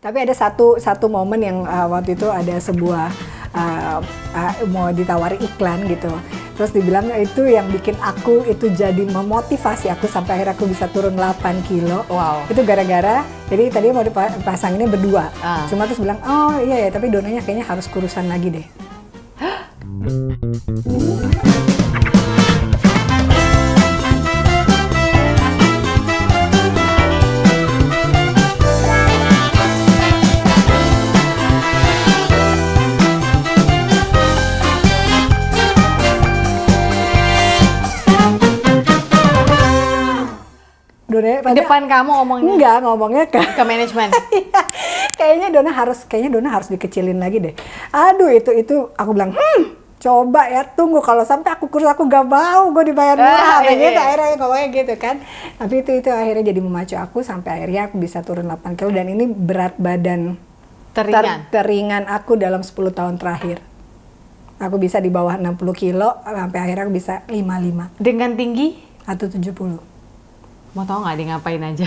Tapi ada satu momen yang waktu itu ada sebuah mau ditawari iklan gitu. Terus dibilang itu yang bikin aku itu jadi memotivasi aku sampai akhirnya aku bisa turun 8 kilo. Wow. Itu gara-gara, jadi tadi mau dipasanginnya berdua. Cuma terus bilang, oh iya ya, tapi Donanya kayaknya harus kurusan lagi deh. Di depan kamu ngomongnya? Enggak, ngomongnya ke manajemen. kayaknya Dona harus dikecilin lagi deh. Aduh, itu aku bilang, coba ya, tunggu kalau sampai aku kurus aku gak mau gue dibayar murah, gitu. Akhirnya ngomongnya gitu kan. Tapi itu akhirnya jadi memacu aku sampai akhirnya aku bisa turun 8 kilo dan ini berat badan teringan aku dalam 10 tahun terakhir. Aku bisa di bawah 60 kilo sampai akhirnya aku bisa 55. Dengan tinggi? 170. Mau tau nggak dia ngapain aja?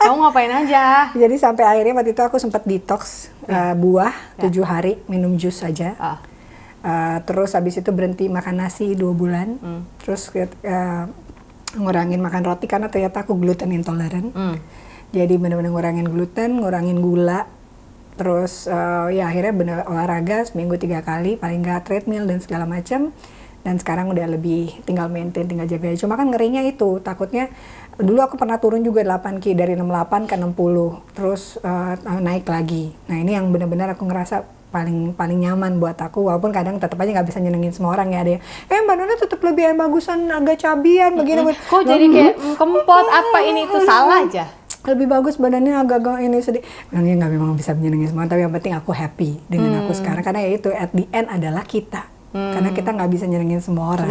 Kamu ngapain aja? Jadi sampai akhirnya waktu itu aku sempat detox buah 7 hari, minum jus saja. Terus habis itu berhenti makan nasi 2 bulan. Terus ngurangin makan roti karena ternyata aku gluten intoleran. Jadi benar-benar ngurangin gluten, ngurangin gula. Terus ya akhirnya bener olahraga seminggu 3 kali, paling nggak treadmill dan segala macam. Dan sekarang udah lebih tinggal maintain, tinggal jaga. Cuma kan ngerinya itu, takutnya dulu aku pernah turun juga 8 kg dari 68 ke 60, terus naik lagi. Nah ini yang benar-benar aku ngerasa paling nyaman buat aku, walaupun kadang tetap aja nggak bisa nyenengin semua orang ya. Ada yang, Mbak Dona tetap lebih bagusan, agak cabian, begini. Kok jadi kayak kempot, apa ini itu salah aja? Lebih bagus badannya agak-agak ini sedih. Bilangnya nggak memang bisa menyenengin semua, tapi yang penting aku happy dengan aku sekarang. Karena ya itu, at the end adalah kita. Karena kita nggak bisa nyenengin semua orang.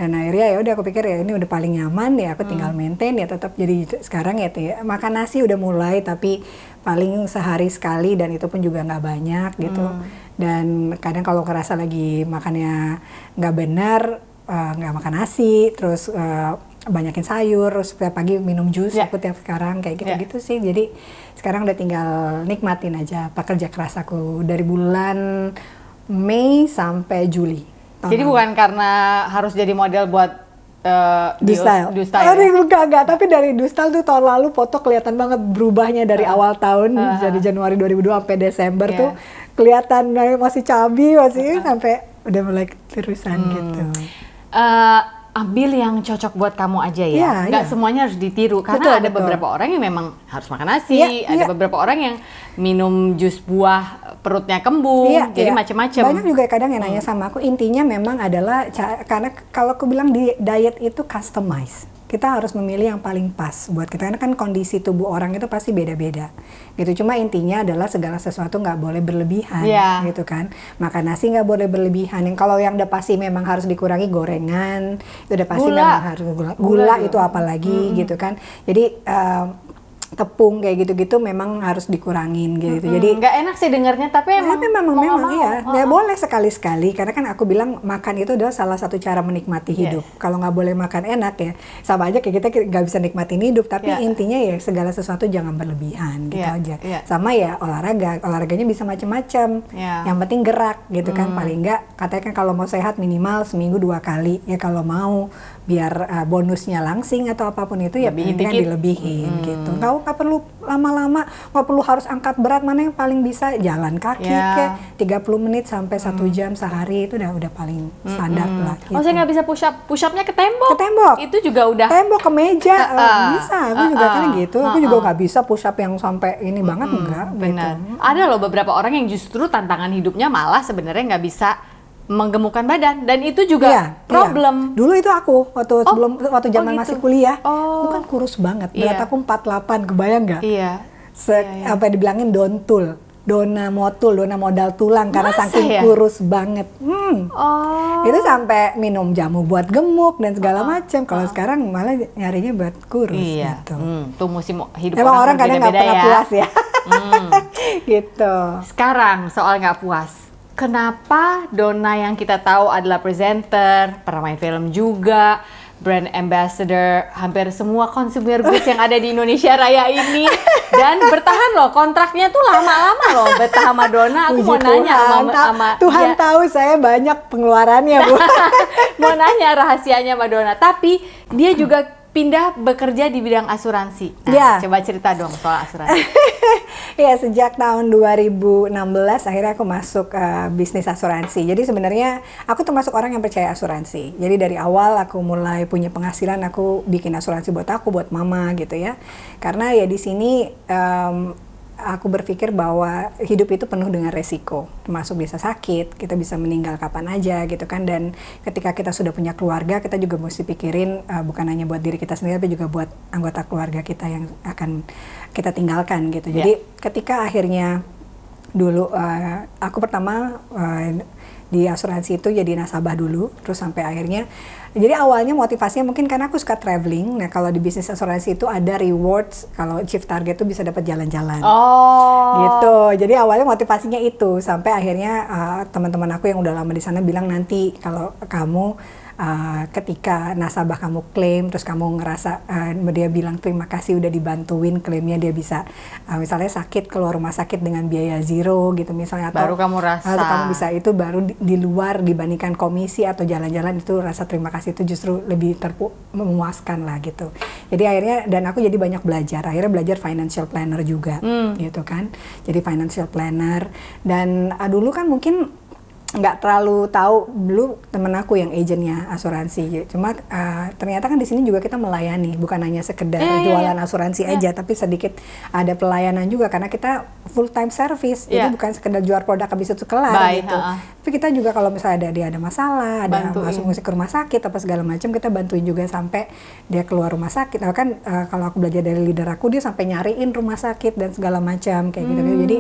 Dan akhirnya ya udah aku pikir ya ini udah paling nyaman ya aku tinggal maintain ya tetap jadi sekarang ya makan nasi udah mulai tapi paling sehari sekali dan itu pun juga nggak banyak gitu. Dan kadang kalau kerasa lagi makannya nggak benar nggak makan nasi terus banyakin sayur terus setiap pagi minum jus aku tiap sekarang kayak gitu-gitu sih. Jadi sekarang udah tinggal nikmatin aja apa kerja keras aku dari bulan Mei sampai Juli. Jadi bukan karena harus jadi model buat DuStyle. Enggak, tapi dari DuStyle tuh tahun lalu foto kelihatan banget berubahnya dari awal tahun dari Januari 2002 sampai Desember tuh kelihatan masih cabi masih sampai udah mulai terusan gitu. Ambil yang cocok buat kamu aja ya. Nggak semuanya harus ditiru karena ada beberapa orang yang memang harus makan nasi, ada beberapa orang yang minum jus buah perutnya kembung, jadi macam-macam. Banyak juga kadang yang nanya sama aku, intinya memang adalah karena kalau aku bilang di diet itu customize. Kita harus memilih yang paling pas buat kita, karena kan kondisi tubuh orang itu pasti beda-beda gitu. Cuma intinya adalah segala sesuatu nggak boleh berlebihan gitu kan. Makan nasi nggak boleh berlebihan. Yang kalau yang udah pasti memang harus dikurangi gorengan, itu udah pasti memang harus gula itu apalagi gitu kan. Jadi tepung kayak gitu-gitu memang harus dikurangin gitu. Jadi nggak enak sih dengarnya, tapi emang iya. Ya boleh sekali-sekali karena kan aku bilang makan itu adalah salah satu cara menikmati hidup. Kalau nggak boleh makan enak ya sama aja kayak kita nggak bisa nikmatin hidup. Tapi intinya ya segala sesuatu jangan berlebihan gitu aja. Sama ya olahraganya bisa macam-macam. Yang penting gerak gitu kan. Paling nggak katanya kan kalau mau sehat minimal seminggu 2 kali ya kalau mau biar bonusnya langsing atau apapun itu ya intinya dilebihin gitu. Nggak perlu lama-lama, nggak perlu harus angkat berat, mana yang paling bisa jalan kaki kayak 30 menit sampai 1 jam sehari itu udah paling standar lah gitu. Oh saya nggak bisa push upnya ke tembok? Ke tembok. Itu juga udah? Tembok, ke meja, bisa, aku juga kan gitu, aku juga nggak bisa push up yang sampai ini banget, enggak. Benar. Gitu. Ada loh beberapa orang yang justru tantangan hidupnya malah sebenarnya nggak bisa menggemukkan badan dan itu juga problem. Dulu itu aku waktu zaman masih kuliah, aku kan kurus banget. Berat aku 48, kebayang nggak? Apa dibilangin dontul, dona modal tulang karena saking kurus banget. Itu sampai minum jamu buat gemuk dan segala macam. Kalau sekarang malah nyarinya buat kurus gitu. Tuh musim hidup emang orang kadang nggak pernah puas ya. Gitu. Sekarang soal nggak puas. Kenapa Dona yang kita tahu adalah presenter, pernah main film juga, brand ambassador hampir semua consumer goods yang ada di Indonesia Raya ini, dan bertahan loh, kontraknya tuh lama-lama loh betah Madonna. Aku mau nanya sama Tuhan tahu saya banyak pengeluarannya, Bu. Mau nanya rahasianya Madonna, tapi dia juga pindah bekerja di bidang asuransi. Nah, coba cerita dong soal asuransi. Ya, sejak tahun 2016 akhirnya aku masuk bisnis asuransi. Jadi sebenarnya aku termasuk orang yang percaya asuransi. Jadi dari awal aku mulai punya penghasilan, aku bikin asuransi buat aku, buat mama gitu ya. Karena ya di sini aku berpikir bahwa hidup itu penuh dengan resiko, termasuk bisa sakit, kita bisa meninggal kapan aja gitu kan, dan ketika kita sudah punya keluarga, kita juga mesti pikirin bukan hanya buat diri kita sendiri, tapi juga buat anggota keluarga kita yang akan kita tinggalkan gitu. Jadi ketika akhirnya dulu aku pertama di asuransi itu jadi nasabah dulu, terus sampai akhirnya, jadi awalnya motivasinya mungkin karena aku suka traveling. Nah kalau di bisnis asuransi itu ada rewards, kalau achieve target itu bisa dapat jalan-jalan. Gitu. Jadi awalnya motivasinya itu, sampai akhirnya teman-teman aku yang udah lama di sana bilang, nanti kalau kamu ketika nasabah kamu klaim, terus kamu ngerasa dia bilang terima kasih udah dibantuin klaimnya, dia bisa misalnya sakit keluar rumah sakit dengan biaya zero gitu misalnya, atau baru kamu rasa kamu bisa itu baru di luar dibandingkan komisi atau jalan-jalan, itu rasa terima kasih itu justru lebih memuaskan lah gitu. Jadi akhirnya, dan aku jadi banyak belajar, akhirnya belajar financial planner juga gitu kan, jadi financial planner. Dan dulu kan mungkin nggak terlalu tahu, dulu temen aku yang agentnya asuransi, cuma ternyata kan di sini juga kita melayani, bukan hanya sekedar jualan asuransi aja, tapi sedikit ada pelayanan juga karena kita full time service, jadi bukan sekedar jual produk habis itu kelar gitu. Tapi kita juga kalau misalnya dia ada masalah, ada masuk ke rumah sakit apa segala macam, kita bantuin juga sampai dia keluar rumah sakit. Nah, kan kalau aku belajar dari leader aku, dia sampai nyariin rumah sakit dan segala macam kayak gitu. Jadi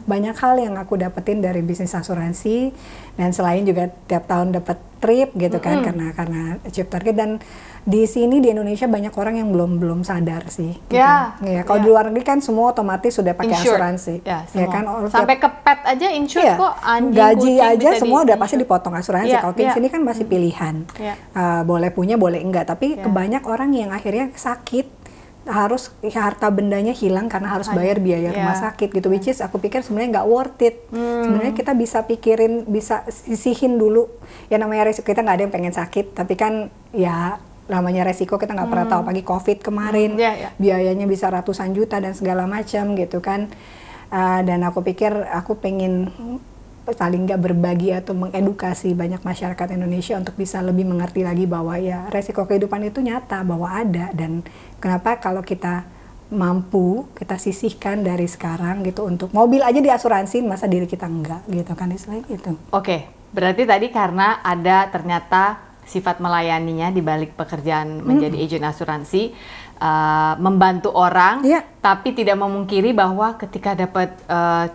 banyak hal yang aku dapetin dari bisnis asuransi. Dan selain juga tiap tahun dapat trip gitu kan, karena achieve target. Dan di sini di Indonesia banyak orang yang belum sadar sih gitu. Kalau di luar negeri kan semua otomatis sudah pakai asuransi ya kan, sampai ke pet aja insured kok, anjing, gaji kucing aja semua udah pasti dipotong asuransi. Kalau di sini kan masih pilihan, boleh punya boleh enggak, tapi kebanyak orang yang akhirnya sakit harus harta bendanya hilang karena harus bayar biaya rumah sakit gitu, which is aku pikir sebenarnya nggak worth it. Sebenarnya kita bisa pikirin, bisa sisihin dulu, ya namanya resiko, kita nggak ada yang pengen sakit, tapi kan ya namanya resiko, kita nggak pernah tahu, pagi COVID kemarin biayanya bisa ratusan juta dan segala macam gitu kan. Dan aku pikir aku pengen paling nggak berbagi atau mengedukasi banyak masyarakat Indonesia untuk bisa lebih mengerti lagi bahwa ya resiko kehidupan itu nyata, bahwa ada, dan kenapa kalau kita mampu kita sisihkan dari sekarang gitu, untuk mobil aja diasuransi, masa diri kita enggak gitu kan, istilahnya gitu. Oke, berarti tadi karena ada ternyata sifat melayaninya di balik pekerjaan menjadi agen asuransi, membantu orang, tapi tidak memungkiri bahwa ketika dapat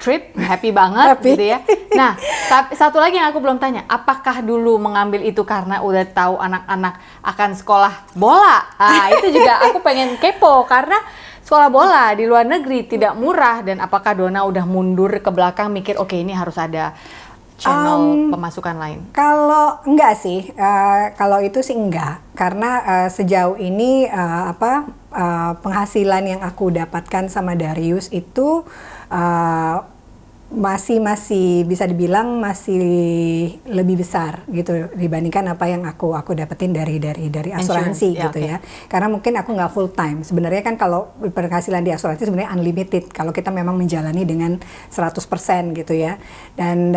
trip happy banget gitu ya. Nah, tapi satu lagi yang aku belum tanya, apakah dulu mengambil itu karena udah tahu anak-anak akan sekolah bola? Itu juga aku pengen kepo, karena sekolah bola di luar negeri tidak murah, dan apakah Donna udah mundur ke belakang mikir oke, ini harus ada channel pemasukan lain? Kalau enggak sih, kalau itu sih enggak, karena sejauh ini penghasilan yang aku dapatkan sama Darius itu masih bisa dibilang masih lebih besar gitu dibandingkan apa yang aku dapetin dari asuransi gitu ya. Karena mungkin aku nggak full time. Sebenarnya kan kalau penghasilan di asuransi sebenarnya unlimited kalau kita memang menjalani dengan 100% gitu ya. Dan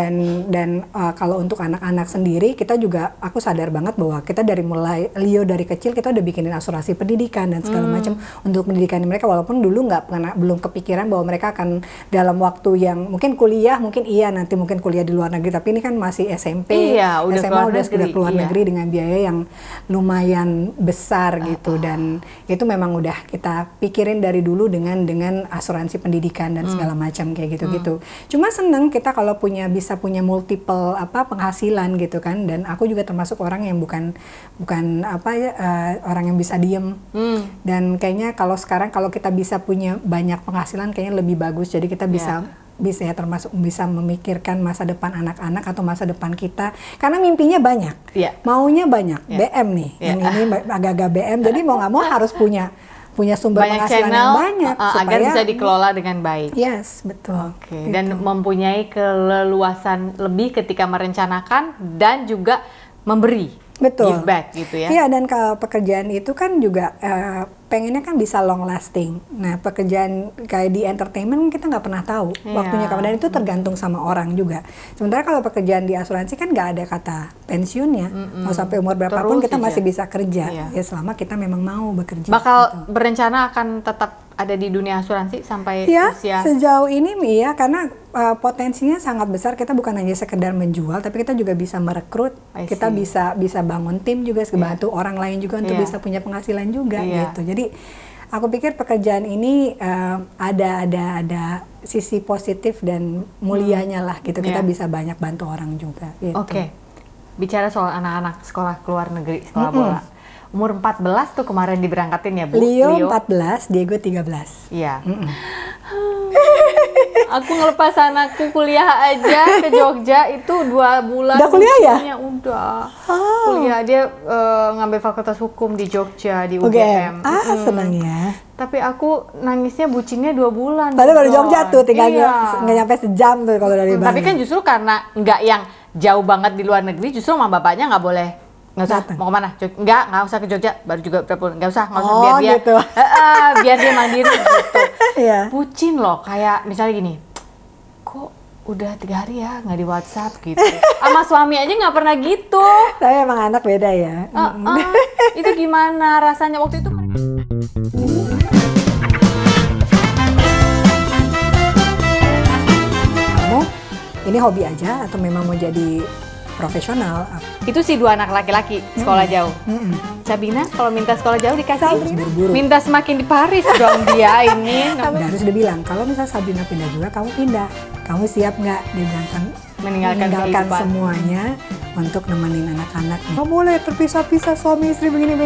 kalau untuk anak-anak sendiri, kita juga, aku sadar banget bahwa kita dari mulai Leo dari kecil kita udah bikinin asuransi pendidikan dan segala macam untuk pendidikan mereka, walaupun dulu belum kepikiran bahwa mereka akan dalam waktu yang mungkin kuliah, mungkin nanti mungkin kuliah di luar negeri, tapi ini kan masih SMP, SMA udah keluar negeri dengan biaya yang lumayan besar gitu. Dan itu memang udah kita pikirin dari dulu dengan asuransi pendidikan dan segala macam kayak gitu-gitu. Cuma seneng kita kalau bisa punya multiple penghasilan gitu kan. Dan aku juga termasuk orang yang bukan orang yang bisa diem. Dan kayaknya kalau sekarang kalau kita bisa punya banyak penghasilan kayaknya lebih bagus. Jadi kita bisa bisa ya, termasuk bisa memikirkan masa depan anak-anak atau masa depan kita, karena mimpinya banyak, maunya banyak, BM nih, yang ini agak-agak BM, jadi mau nggak mau harus punya sumber banyak penghasilan channel, yang banyak supaya agar bisa dikelola dengan baik. Yes, betul. Gitu. Dan mempunyai keleluasan lebih ketika merencanakan dan juga memberi. Betul. Give back gitu ya. Iya, dan kalau pekerjaan itu kan juga pengennya kan bisa long lasting. Nah, pekerjaan kayak di entertainment kita nggak pernah tahu waktunya kapan, dan itu tergantung sama orang juga. Sementara kalau pekerjaan di asuransi kan nggak ada kata pensiunnya. Mau sampai umur berapapun kita masih bisa kerja. Ya selama kita memang mau bekerja. Bakal berencana akan tetap ada di dunia asuransi sampai usia? Sejauh ini ya, karena potensinya sangat besar. Kita bukan hanya sekedar menjual, tapi kita juga bisa merekrut. Kita bisa bangun tim juga, bantu orang lain juga untuk bisa punya penghasilan juga gitu. Jadi aku pikir pekerjaan ini ada sisi positif dan mulianya lah gitu. Kita bisa banyak bantu orang juga gitu. Oke. Bicara soal anak-anak sekolah keluar negeri, sekolah bola. Umur 14 tuh kemarin diberangkatin ya, Bu? Leo 14, Diego 13. Iya. Aku ngelepas anakku kuliah aja ke Jogja itu 2 bulan. Udah kuliah ya? Udah. Kuliah, dia ngambil fakultas hukum di Jogja, di UGM. Senang ya. Tapi aku nangisnya bucinnya 2 bulan. Padahal baru Jogja tuh, tinggal nggak nyampe sejam tuh kalau dari Bali. Tapi kan justru karena nggak yang jauh banget di luar negeri, justru sama bapaknya nggak boleh. Nggak usah, mau kemana? Nggak usah ke Jogja, baru juga berapa, nggak usah biar dia gitu. Biar dia mandiri gitu. Bucin loh, kayak misalnya gini, kok udah 3 hari ya nggak di WhatsApp gitu. Sama suami aja nggak pernah gitu. Tapi emang anak beda ya. Itu gimana rasanya waktu itu? Kamu ini hobi aja atau memang mau jadi profesional? Itu sih 2 anak laki-laki sekolah jauh. Sabina kalau minta sekolah jauh dikasih. Minta semakin di Paris dong dia ini. Harus dibilang kalau misalnya Sabrina pindah juga, kamu pindah. Kamu siap nggak meninggalkan semuanya untuk nemenin anak-anak? Nggak boleh terpisah-pisah suami istri begini.